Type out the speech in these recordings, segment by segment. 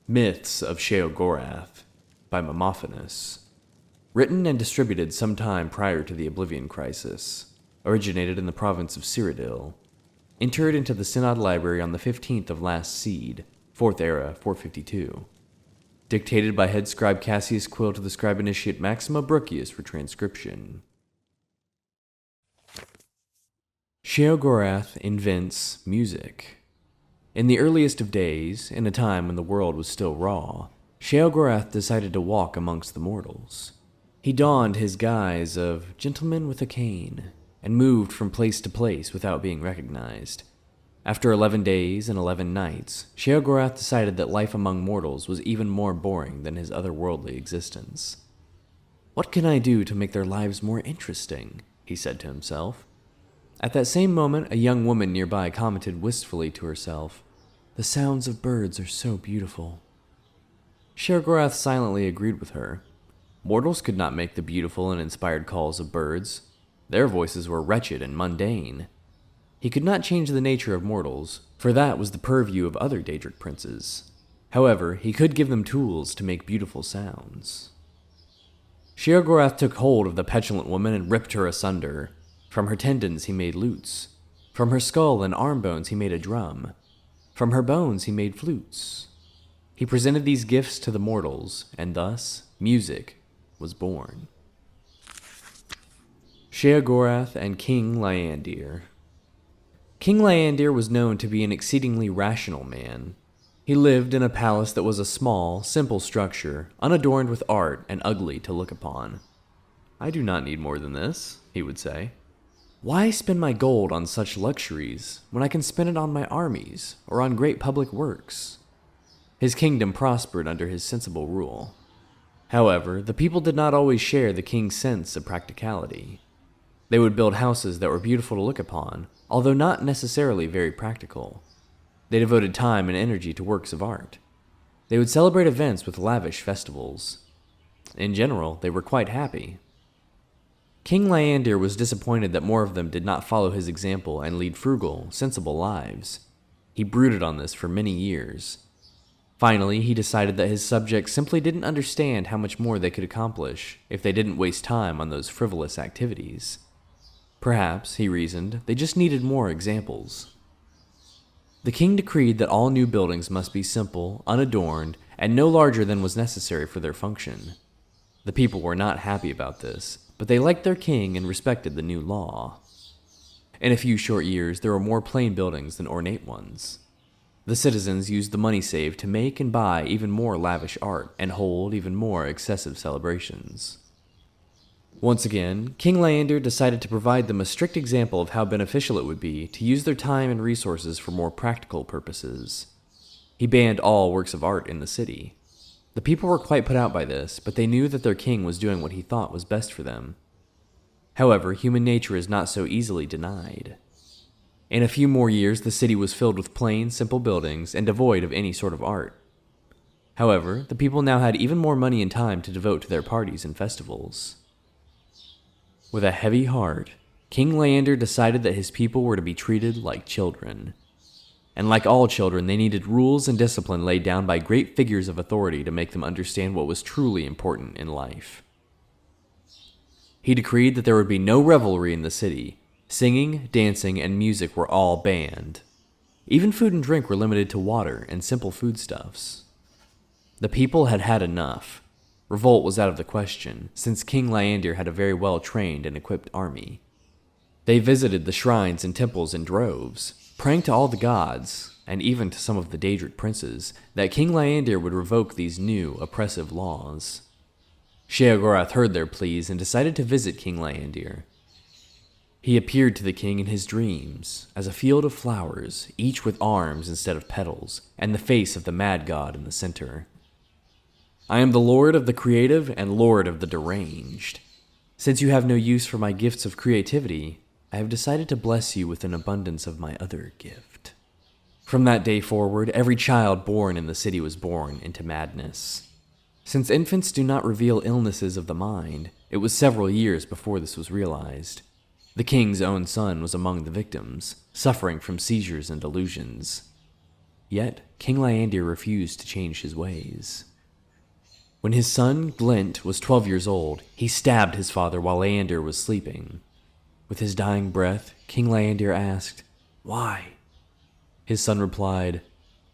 Myths of Sheogorath by Mamophanes. Written and distributed sometime prior to the Oblivion Crisis. Originated in the province of Cyrodiil. Entered into the Synod Library on the 15th of last seed, 4th era, 452. Dictated by head scribe Cassius Quill to the scribe initiate Maxima Bruchius for transcription. Sheogorath invents music. In the earliest of days, in a time when the world was still raw, Sheogorath decided to walk amongst the mortals. He donned his guise of gentleman with a cane, and moved from place to place without being recognized. After 11 days and 11 nights, Sheogorath decided that life among mortals was even more boring than his otherworldly existence. "What can I do to make their lives more interesting?" he said to himself. At that same moment, a young woman nearby commented wistfully to herself, "The sounds of birds are so beautiful." Sheogorath silently agreed with her. Mortals could not make the beautiful and inspired calls of birds. Their voices were wretched and mundane. He could not change the nature of mortals, for that was the purview of other Daedric princes. However, he could give them tools to make beautiful sounds. Sheogorath took hold of the petulant woman and ripped her asunder. From her tendons he made lutes. From her skull and arm bones he made a drum. From her bones he made flutes. He presented these gifts to the mortals, and thus music was born. Sheogorath and King Lyandir. King Lyandir was known to be an exceedingly rational man. He lived in a palace that was a small, simple structure, unadorned with art and ugly to look upon. "I do not need more than this," he would say. "Why spend my gold on such luxuries when I can spend it on my armies or on great public works?" His kingdom prospered under his sensible rule. However, the people did not always share the king's sense of practicality. They would build houses that were beautiful to look upon, although not necessarily very practical. They devoted time and energy to works of art. They would celebrate events with lavish festivals. In general, they were quite happy. King Lyandir was disappointed that more of them did not follow his example and lead frugal, sensible lives. He brooded on this for many years. Finally, he decided that his subjects simply didn't understand how much more they could accomplish if they didn't waste time on those frivolous activities. Perhaps, he reasoned, they just needed more examples. The king decreed that all new buildings must be simple, unadorned, and no larger than was necessary for their function. The people were not happy about this, but they liked their king and respected the new law. In a few short years, there were more plain buildings than ornate ones. The citizens used the money saved to make and buy even more lavish art and hold even more excessive celebrations. Once again, King Lyandir decided to provide them a strict example of how beneficial it would be to use their time and resources for more practical purposes. He banned all works of art in the city. The people were quite put out by this, but they knew that their king was doing what he thought was best for them. However, human nature is not so easily denied. In a few more years, the city was filled with plain, simple buildings and devoid of any sort of art. However, the people now had even more money and time to devote to their parties and festivals. With a heavy heart, King Lyandir decided that his people were to be treated like children. And like all children, they needed rules and discipline laid down by great figures of authority to make them understand what was truly important in life. He decreed that there would be no revelry in the city. Singing, dancing, and music were all banned. Even food and drink were limited to water and simple foodstuffs. The people had had enough. Revolt was out of the question, since King Lyandir had a very well-trained and equipped army. They visited the shrines and temples in droves, praying to all the gods, and even to some of the Daedric princes, that King Lyandir would revoke these new, oppressive laws. Sheogorath heard their pleas and decided to visit King Lyandir. He appeared to the king in his dreams, as a field of flowers, each with arms instead of petals, and the face of the mad god in the center. "I am the lord of the creative and lord of the deranged. Since you have no use for my gifts of creativity, I have decided to bless you with an abundance of my other gift." From that day forward, every child born in the city was born into madness. Since infants do not reveal illnesses of the mind, it was several years before this was realized. The king's own son was among the victims, suffering from seizures and delusions. Yet, King Lyandir refused to change his ways. When his son, Glint, was 12 years old, he stabbed his father while Lyandir was sleeping. With his dying breath, King Lyandir asked, "Why?" His son replied,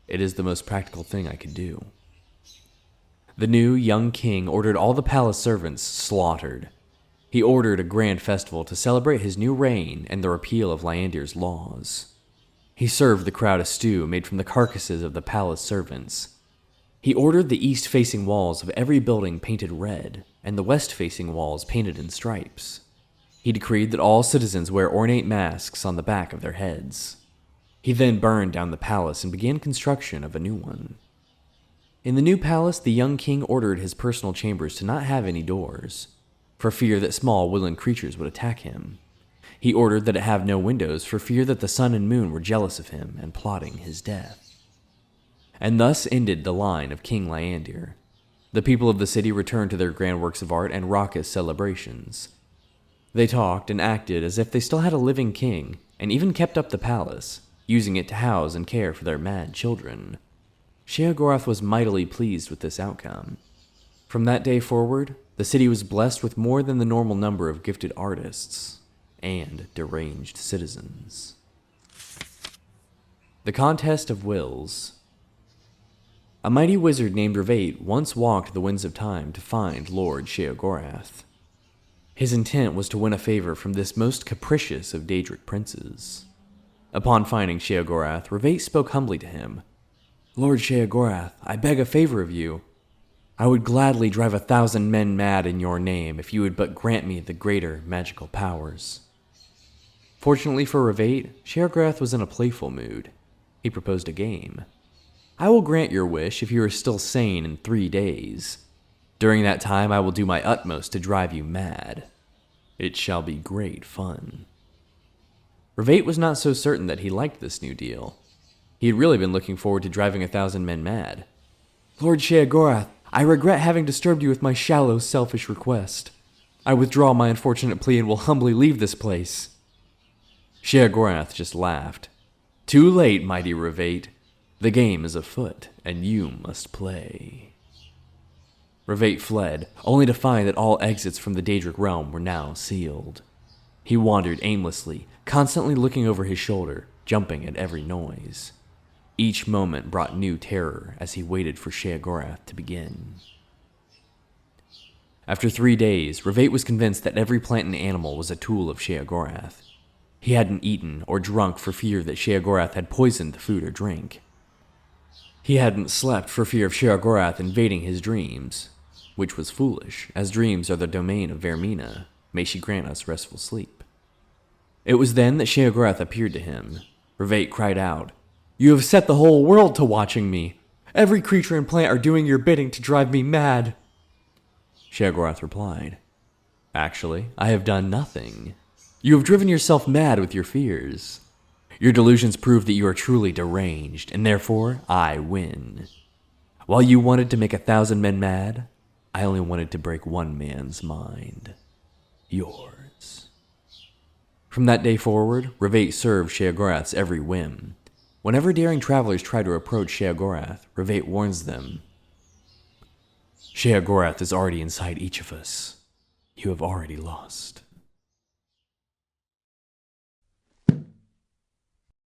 "It is the most practical thing I could do." The new, young king ordered all the palace servants slaughtered. He ordered a grand festival to celebrate his new reign and the repeal of Lyandir's laws. He served the crowd a stew made from the carcasses of the palace servants. He ordered the east-facing walls of every building painted red, and the west-facing walls painted in stripes. He decreed that all citizens wear ornate masks on the back of their heads. He then burned down the palace and began construction of a new one. In the new palace, the young king ordered his personal chambers to not have any doors, for fear that small woodland creatures would attack him. He ordered that it have no windows for fear that the sun and moon were jealous of him and plotting his death. And thus ended the line of King Lyandir. The people of the city returned to their grand works of art and raucous celebrations. They talked and acted as if they still had a living king, and even kept up the palace, using it to house and care for their mad children. Sheogorath was mightily pleased with this outcome. From that day forward, the city was blessed with more than the normal number of gifted artists and deranged citizens. The Contest of Wills. A mighty wizard named Revate once walked the winds of time to find Lord Sheogorath. His intent was to win a favor from this most capricious of Daedric princes. Upon finding Sheogorath, Revate spoke humbly to him. "Lord Sheogorath, I beg a favor of you. I would gladly drive 1,000 men mad in your name if you would but grant me the greater magical powers." Fortunately for Revate, Sheogorath was in a playful mood. He proposed a game. "I will grant your wish if you are still sane in 3 days. During that time, I will do my utmost to drive you mad. It shall be great fun." Revate was not so certain that he liked this new deal. He had really been looking forward to driving 1,000 men mad. "Lord Sheogorath, I regret having disturbed you with my shallow, selfish request. I withdraw my unfortunate plea and will humbly leave this place." Sheogorath just laughed. "Too late, mighty Revate. The game is afoot, and you must play." Revate fled, only to find that all exits from the Daedric realm were now sealed. He wandered aimlessly, constantly looking over his shoulder, jumping at every noise. Each moment brought new terror as he waited for Sheogorath to begin. After 3 days, Revate was convinced that every plant and animal was a tool of Sheogorath. He hadn't eaten or drunk for fear that Sheogorath had poisoned the food or drink. He hadn't slept for fear of Sheogorath invading his dreams, which was foolish, as dreams are the domain of Vermina. May she grant us restful sleep. It was then that Sheogorath appeared to him. Revate cried out, "You have set the whole world to watching me. Every creature and plant are doing your bidding to drive me mad." Sheogorath replied, "Actually, I have done nothing. You have driven yourself mad with your fears. Your delusions prove that you are truly deranged, and therefore I win. While you wanted to make 1,000 men mad, I only wanted to break one man's mind. Yours." From that day forward, Revate served Sheogorath's every whim. Whenever daring travelers try to approach Sheogorath, Revate warns them, "Sheogorath is already inside each of us. You have already lost."